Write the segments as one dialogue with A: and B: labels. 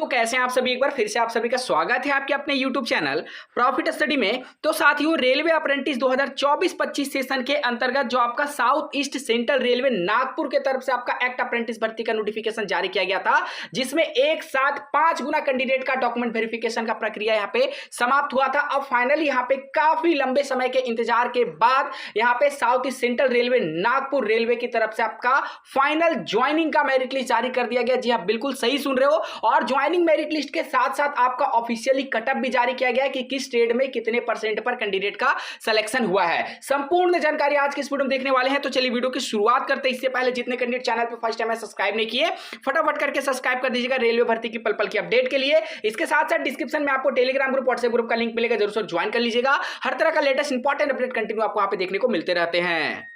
A: तो कैसे हैं आप सभी। एक बार फिर से आप सभी का स्वागत है आपके अपने YouTube चैनल प्रॉफिट स्टडी में। तो साथियों, रेलवे अप्रेंटिस 2024-25 सेशन के अंतर्गत जो आपका south east central railway Nagpur के तरफ से आपका एक्ट अप्रेंटिस भर्ती का नोटिफिकेशन जारी किया गया था, जिसमें एक साथ 5 गुना कैंडिडेट का डॉक्यूमेंट वेरिफिकेशन का प्रक्रिया यहाँ पे समाप्त हुआ था। अब फाइनली यहाँ पे काफी लंबे समय के इंतजार के बाद यहाँ पे south east central railway Nagpur railway की तरफ से आपका फाइनल ज्वाइनिंग का मेरिट लिस्ट जारी कर दिया गया। जी आप बिल्कुल सही सुन रहे हो। और ज्वाइनिंग मेरिट लिस्ट के साथ साथ आपका ऑफिशियली कटअप भी जारी किया गया है कि किस ट्रेड में कितने परसेंट पर कैंडिडेट का सिलेक्शन हुआ है। संपूर्ण जानकारी आज के इस वीडियो में देखने वाले हैं। तो चलिए वीडियो की शुरुआत करते हैं। इससे पहले जितने कैंडिडेट चैनल पर फर्स्ट टाइम सब्सक्राइब नहीं किए, फटाफट करके सब्सक्राइब कर दीजिएगा रेलवे भर्ती की पल पल की अपडेट के लिए। इसके साथ साथ डिस्क्रिप्शन में आपको टेलीग्राम ग्रुप, व्हाट्सएप ग्रुप का लिंक मिलेगा, जरूर ज्वाइन कर लीजिएगा। हर तरह का लेटेस्ट इंपॉर्टेंट अपडेट कंटिन्यू आपको वहां पे देखने को मिलते रहते हैं।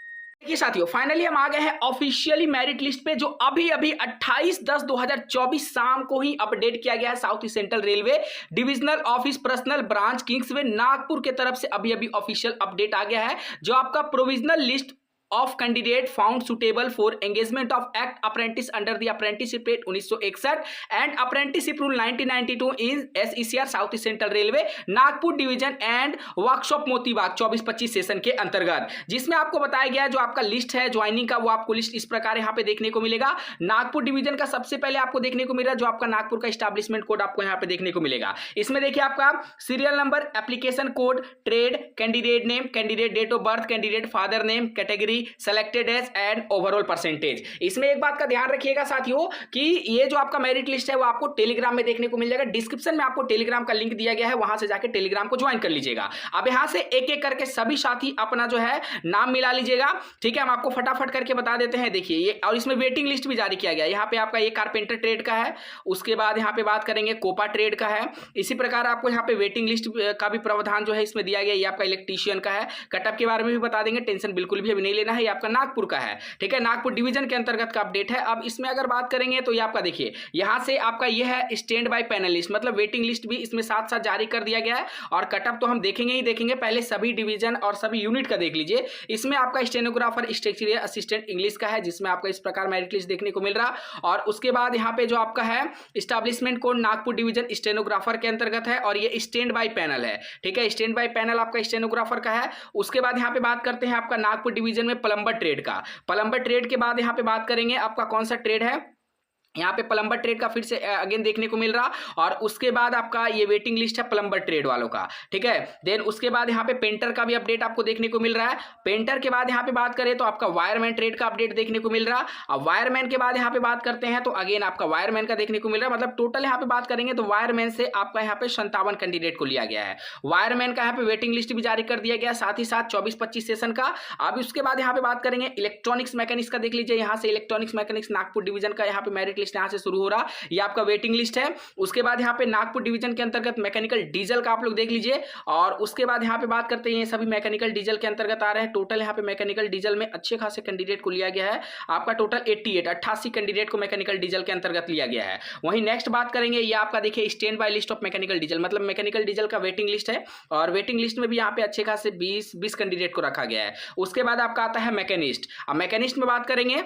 A: देखिए साथियों, फाइनली हम आ गए हैं ऑफिशियली मेरिट लिस्ट पे, जो अभी 28/10/2024 शाम को ही अपडेट किया गया है। South east central railway divisional office personal branch Kingsway Nagpur के तरफ से अभी ऑफिशियल अपडेट आ गया है, जो आपका provisional list of candidate found suitable for engagement of act apprentice under the apprenticeship rate 1961 and apprenticeship rule 1992 in SECR south east central railway Nagpur division and workshop Motibagh 24-25 session के अंतर्गत, जिसमें आपको बताया गया जो आपका लिस्ट है ज्वाइनिंग का, वो आपको लिस्ट इस प्रकार यहाँ पे देखने को मिलेगा। नागपुर डिवीजन का सबसे पहले आपको देखने को मिलेगा जो आपका नागपुर का एस्टैब्लिशमेंट कोड आपको यहाँ पे देखने को मिलेगा। इसमें देखिए आपका serial number, application code, trade, candidate name, candidate date of birth, candidate father name, category, selected age and overall percentage. इसमें एक बात का ध्यान रखिएगा साथियों कि ये जो आपका मेरिट लिस्ट है वो आपको टेलीग्राम में देखने को मिल जाएगा। डिस्क्रिप्शन में आपको टेलीग्राम का लिंक दिया गया है, वहां से जाके टेलीग्राम को ज्वाइन कर लीजिएगा। अब यहां से एक एक करके सभी साथी अपना जो है नाम मिला लीजिएगा, ठीक है। हम आपको फटाफट करके बता देते हैं। देखिए ये, और इसमें वेटिंग लिस्ट भी जारी किया गया है। यहाँ पे आपका ये कारपेंटर ट्रेड का है, उसके बाद यहाँ पे बात करेंगे कोपा ट्रेड का है। इसी प्रकार आपको यहाँ पे वेटिंग लिस्ट का भी प्रावधान जो है इसमें दिया गया। ये आपका इलेक्ट्रीशियन का है। कटअप के बारे में भी बता देंगे, टेंशन बिल्कुल भी अभी नहीं लेना है। ये आपका नागपुर का है, ठीक है, नागपुर डिवीजन के अंतर्गत का अपडेट है। अब इसमें अगर बात करेंगे तो ये आपका देखिए यहां से आपका ये है स्टैंड बाय पैनल लिस्ट, मतलब वेटिंग लिस्ट भी इसमें साथ साथ जारी कर दिया गया है। और कटअप तो हम देखेंगे ही देखेंगे, पहले सभी डिवीजन और सभी यूनिट का देख लीजिए। इसमें आपका स्टेनोग्राफर, स्ट्रक्चरल असिस्टेंट इंग्लिश का है, जिसमें आपका इस प्रकार मेरिट लिस्ट देखने को मिल रहा। और उसके बाद यहाँ पे जो आपका है establishment code Nagpur division stenographer के अंतर्गत है, और ये स्टैंड बाय पैनल है, ठीक है, स्टैंड बाय पैनल आपका स्टेनोग्राफर का है। उसके बाद यहाँ पे बात करते हैं आपका नागपुर डिवीजन में प्लम्बर ट्रेड का। प्लम्बर ट्रेड के बाद यहाँ पे बात करेंगे आपका कौन सा ट्रेड है, यहाँ पे प्लम्बर ट्रेड का फिर से अगेन देखने को मिल रहा। और उसके बाद आपका ये वेटिंग लिस्ट है प्लम्बर ट्रेड वालों का, ठीक है। देन उसके बाद यहाँ पे पेंटर का भी अपडेट आपको देखने को मिल रहा है। पेंटर के बाद यहाँ पे बात करें तो आपका वायरमैन ट्रेड का अपडेट देखने को मिल रहा। अब वायरमैन के बाद यहाँ पे बात करते हैं तो अगेन आपका वायरमैन का देखने को मिल रहा है। मतलब टोटल यहाँ पे बात करेंगे तो वायरमैन से आपका यहाँ पे 57 कैंडिडेट को लिया गया है। वायरमैन का यहाँ पे वेटिंग लिस्ट भी जारी कर दिया गया, साथ ही साथ 24-25 सेशन का। अब उसके बाद यहाँ पे बात करेंगे इलेक्ट्रॉनिक्स मैकेनिक्स का, देख लीजिए यहाँ से इलेक्ट्रॉनिक्स मैकेनिक्स नागपुर डिवीजन का यहाँ पे मेरिट लिस्ट यहाँ से शुरू हो रहा। ये आपका वेटिंग लिस्ट है। उसके बाद यहाँ पे नागपुर डिवीजन के अंतर्गत मैकेनिकल डीजल का आप लोग देख लीजिए। और उसके बाद यहाँ पे बात करते हैं, ये सभी मैकेनिकल डीजल के अंतर्गत आ रहे हैं। टोटल यहाँ पे मैकेनिकल डीजल में अच्छे खासे कैंडिडेट को लिया गया है। आपका टोटल 88 कैंडिडेट को मैकेनिकल डीजल के अंतर्गत लिया गया है। वहीं नेक्स्ट बात करेंगे, ये आपका देखिए stand by list of mechanical diesel, मतलब मैकेनिकल डीजल का वेटिंग लिस्ट है। और वेटिंग लिस्ट में भी यहाँ पे अच्छे खासे 20 कैंडिडेट को रखा गया है। उसके बाद आपका आता है मैकेनिस्ट। अब मैकेनिस्ट में बात करेंगे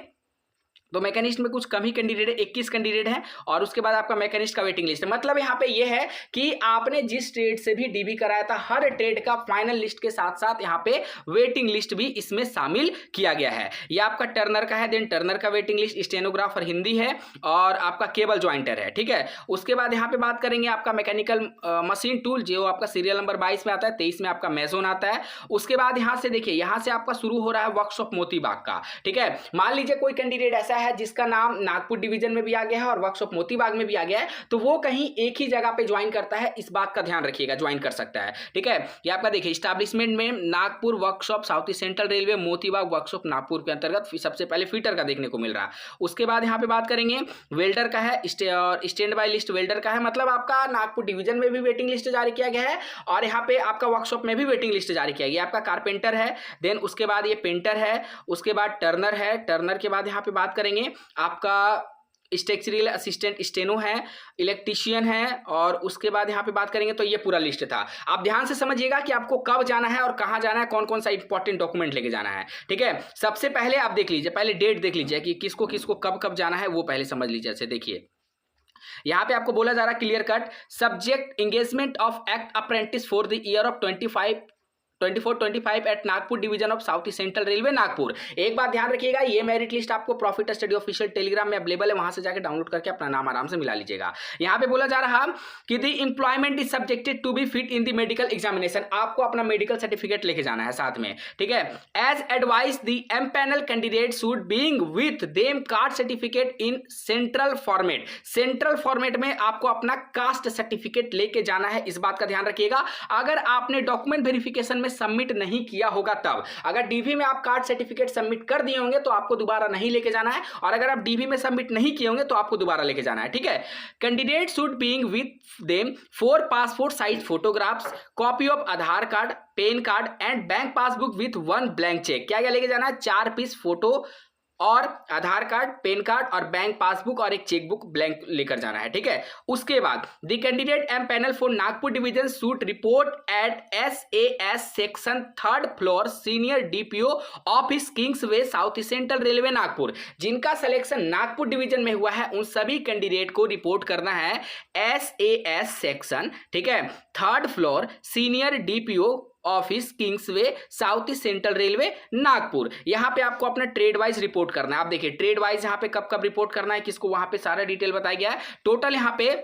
A: तो मैकेनिस्ट में कुछ कम ही कैंडिडेट है, 21 कैंडिडेट हैं। और उसके बाद आपका मैकेनिस्ट का वेटिंग लिस्ट है। मतलब यहाँ पे ये है कि आपने जिस ट्रेड से भी डीबी कराया था, हर ट्रेड का फाइनल लिस्ट के साथ साथ यहाँ पे वेटिंग लिस्ट भी इसमें शामिल किया गया है। ये आपका टर्नर का है, देन टर्नर का वेटिंग लिस्ट, स्टेनोग्राफर हिंदी है, और आपका केबल ज्वाइंटर है, ठीक है। उसके बाद यहाँ पे बात करेंगे आपका मैकेनिकल मशीन टूल, जो आपका सीरियल नंबर 22 में आता है, 23 में आपका मेजोन आता है। उसके बाद यहाँ से देखिए यहाँ से आपका शुरू हो रहा है वर्कशॉप मोतीबाग का, ठीक है। मान लीजिए कोई कैंडिडेट ऐसा है जिसका नाम नागपुर डिवीजन में भी आ गया है और वर्कशॉप मोतीबाग में भी आ गया है, तो वो कहीं एक ही जगह पे ज्वाइन करता है, इस बात का ध्यान रखिएगा, ज्वाइन कर सकता है, ठीक है। ये आपका देखिए एस्टैब्लिशमेंट में Nagpur workshop south east central railway Motibagh workshop Nagpur के अंतर्गत सबसे पहले फिटर का देखने को मिल रहा। उसके बाद यहाँ पे बात करेंगे वेल्डर का है, और स्टैंड बाय लिस्ट वेल्डर का है। मतलब आपका नागपुर डिवीजन में भी वेटिंग लिस्ट जारी किया गया है, और यहाँ पे आपका वर्कशॉप में भी वेटिंग लिस्ट जारी किया गया। आपका कारपेंटर है, देन उसके बाद ये पेंटर है, उसके बाद टर्नर है। टर्नर के बाद यहाँ पे बात करेंगे आपका स्ट्रक्चरल असिस्टेंट स्टेनो है, इलेक्ट्रीशियन है। और उसके बाद यहाँ पे बात करेंगे तो ये पूरा लिस्ट था। आप ध्यान से समझिएगा कि आपको कब जाना है और कहाँ जाना है, कौन कौन सा इंपॉर्टेंट डॉक्यूमेंट लेके जाना है, ठीक है। सबसे पहले आप देख लीजिए, पहले डेट देख लीजिए कि किसको किसको कब कब जाना है, वो पहले समझ लीजिए। देखिए यहाँ पे आपको बोला जा रहा है clear cut, subject engagement of act apprentice for the year of 24-25 at Nagpur division of south east central railway Nagpur. एक बात ध्यान रखिएगा, ये मेरिट लिस्ट आपको प्रॉफिट स्टडी ऑफिशियल टेलीग्राम में अवेलेबल है, वहां से जाकर डाउनलोड करके अपना नाम आराम से मिला लीजिएगा। यहाँ पे बोला जा रहा कि the employment is subjected to be fit in the medical examination, आपको अपना मेडिकल सर्टिफिकेट लेके जाना है साथ में, ठीक है। As advise the empanel candidate should being with them caste certificate in central format, central format में आपको अपना कास्ट सर्टिफिकेट लेके जाना है, इस बात का ध्यान रखिएगा। अगर आपने डॉक्यूमेंट वेरिफिकेशन में सबमिट नहीं किया होगा तब, अगर डीवी में आप कास्ट सर्टिफिकेट सबमिट कर दिए होंगे तो आपको दोबारा नहीं लेके जाना है, और अगर आप डीवी में सबमिट नहीं किए होंगे तो आपको दोबारा लेके जाना है, ठीक है। Candidate should being with them 4 passport size photographs, copy of Aadhaar card, pan card and bank passbook with 1 blank cheque. क्या क्या लेके जाना है? 4 पीस फोटो और आधार कार्ड, पैन कार्ड और बैंक पासबुक और एक चेकबुक ब्लैंक लेकर जाना है, ठीक है। उसके बाद the candidate empanel for Nagpur division should report at SAS section 3rd floor senior DPO office Kingsway south central railway Nagpur. जिनका सिलेक्शन नागपुर डिवीजन में हुआ है उन सभी कैंडिडेट को रिपोर्ट करना है SAS सेक्शन, ठीक है, 3rd floor senior DPO office Kingsway south east central railway Nagpur. यहां पे आपको अपना ट्रेड वाइज रिपोर्ट करना है। आप देखिए ट्रेड वाइज यहां पे कब कब रिपोर्ट करना है, किसको, वहां पे सारा डिटेल बताया गया है। टोटल यहां पे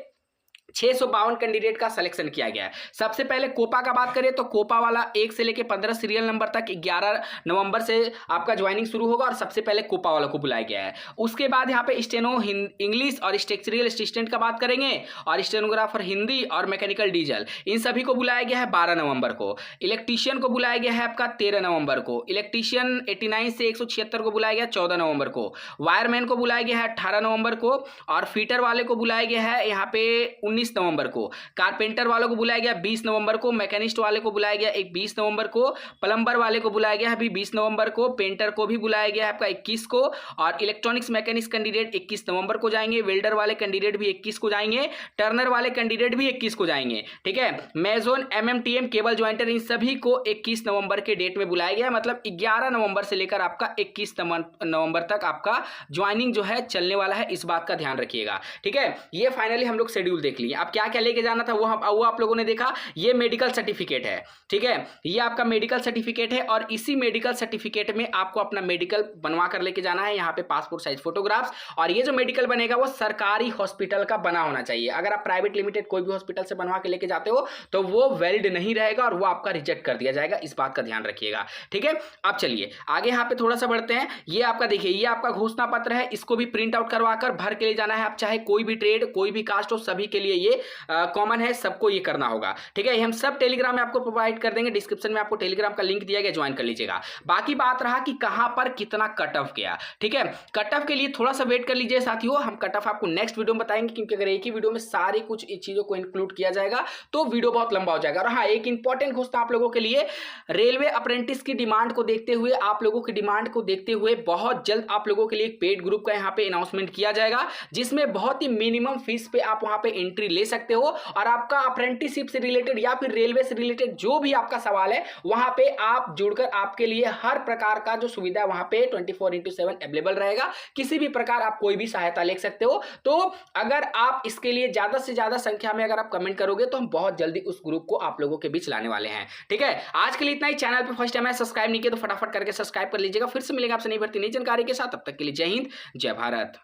A: 652 कैंडिडेट का सिलेक्शन किया गया है। सबसे पहले कोपा का बात करें तो कोपा वाला 1 से लेकर 15 सीरियल नंबर तक 11 नवंबर से आपका ज्वाइनिंग शुरू होगा और सबसे पहले कोपा वाला को बुलाया गया है। उसके बाद यहाँ पे स्टेनो इंग्लिश और स्ट्रक्चरल असिस्टेंट का बात करेंगे, और स्टेनोग्राफर हिंदी और मैकेनिकल डीजल, इन सभी को बुलाया गया है 12 नवंबर को। इलेक्ट्रीशियन को बुलाया गया है आपका 13 नवंबर को। इलेक्ट्रीशियन 89 से 176 को बुलाया गया 14 नवंबर को। वायरमैन को बुलाया गया है 18 नवंबर को, और फीटर वाले को बुलाया गया है यहाँ पे 19 नवंबर को। कारपेंटर वालों को बुलाया गया 20 नवंबर को। मैकेनिस्ट वाले को बुलाया गया 20 नवंबर को। प्लम्बर वाले को बुलाया गया है अभी 20 नवंबर को। पेंटर को भी बुलाया गया है आपका 21 को, और इलेक्ट्रॉनिक्स मैकेनिक्स कैंडिडेट 21 नवंबर को जाएंगे। वेल्डर वाले कैंडिडेट भी 21 को जाएंगे। टर्नर वाले कैंडिडेट भी 21 को जाएंगे, ठीक है। मेजोन, MMTM, केबल ज्वाइंटर, इन सभी को 21 नवंबर के डेट में बुलाया गया है। मतलब 11 नवंबर से लेकर आपका 21 नवंबर तक आपका ज्वाइनिंग जो है चलने वाला है, इस बात का ध्यान रखिएगा, ठीक है। ये फाइनली हम लोग शेड्यूल देख लिए। अब क्या क्या लेके जाना था वो आप लोगों ने देखा। ये मेडिकल सर्टिफिकेट है, ठीक है, ये आपका मेडिकल सर्टिफिकेट है, और इसी मेडिकल सर्टिफिकेट में आपको अपना मेडिकल बनवा कर लेके जाना है। यहाँ पे पासपोर्ट साइज फोटोग्राफ्स, और ये जो मेडिकल बनेगा वो सरकारी हॉस्पिटल का बना होना चाहिए। अगर आप प्राइवेट लिमिटेड कोई भी हॉस्पिटल से बनवा के लेके जाते हो तो वो वैलिड नहीं रहेगा और वो आपका रिजेक्ट कर दिया जाएगा, इस बात का ध्यान रखिएगा, ठीक है। अब चलिए आगे यहाँ पे थोड़ा सा बढ़ते हैं। ये आपका देखिए, ये आपका घोषणा पत्र है, इसको भी प्रिंट आउट करवा कर भर के ले जाना है। आप चाहे कोई भी ट्रेड, कोई भी कास्ट हो, सभी के लिए ये कॉमन है, सबको ये करना होगा, ठीक है। हम सब टेलीग्राम में आपको प्रोवाइड कर देंगे, डिस्क्रिप्शन में आपको टेलीग्राम का लिंक दिया गया, ज्वाइन कर लीजिएगा। बाकी बात रहा कि कहां पर कितना कट ऑफ गया, ठीक है। कट ऑफ के लिए थोड़ा सा वेट कर लीजिए साथियों, हम कट ऑफ आपको नेक्स्ट वीडियो में बताएंगे, क्योंकि अगर एक ही वीडियो में सारी कुछ चीजों को इंक्लूड किया जाएगा तो वीडियो बहुत लंबा हो जाएगा। और हाँ, एक इंपॉर्टेंट घोषणा आप लोगों के लिए, रेलवे अप्रेंटिस की डिमांड को देखते हुए, आप लोगों की डिमांड को देखते हुए बहुत जल्द आप लोगों के लिए एक पेड ग्रुप का यहाँ पे अनाउंसमेंट किया जाएगा, जिसमें बहुत ही मिनिमम फीस पे आप वहां पे एंट्री ले सकते हो, और आपका अप्रेंटिसशिप से रिलेटेड या फिर रेलवे से रिलेटेड जो भी आपका सवाल है वहां पे आप जुड़कर आपके लिए हर प्रकार का जो सुविधा है वहां पे 24/7 अवेलेबल रहेगा। किसी भी प्रकार आप कोई भी सहायता ले सकते हो। तो अगर आप इसके लिए ज्यादा से ज्यादा संख्या में अगर आप कमेंट करोगे तो हम बहुत जल्दी उस ग्रुप को आप लोगों के बीच लाने वाले हैं, ठीक है। आज के लिए इतना ही। चैनल पे फर्स्ट टाइम है, सब्सक्राइब नहीं किया तो फटाफट करके सब्सक्राइब कर लीजिएगा। फिर से मिलेगा आपसे नई भर्ती नई जानकारी के साथ, तब तक के लिए जय हिंद, जय भारत।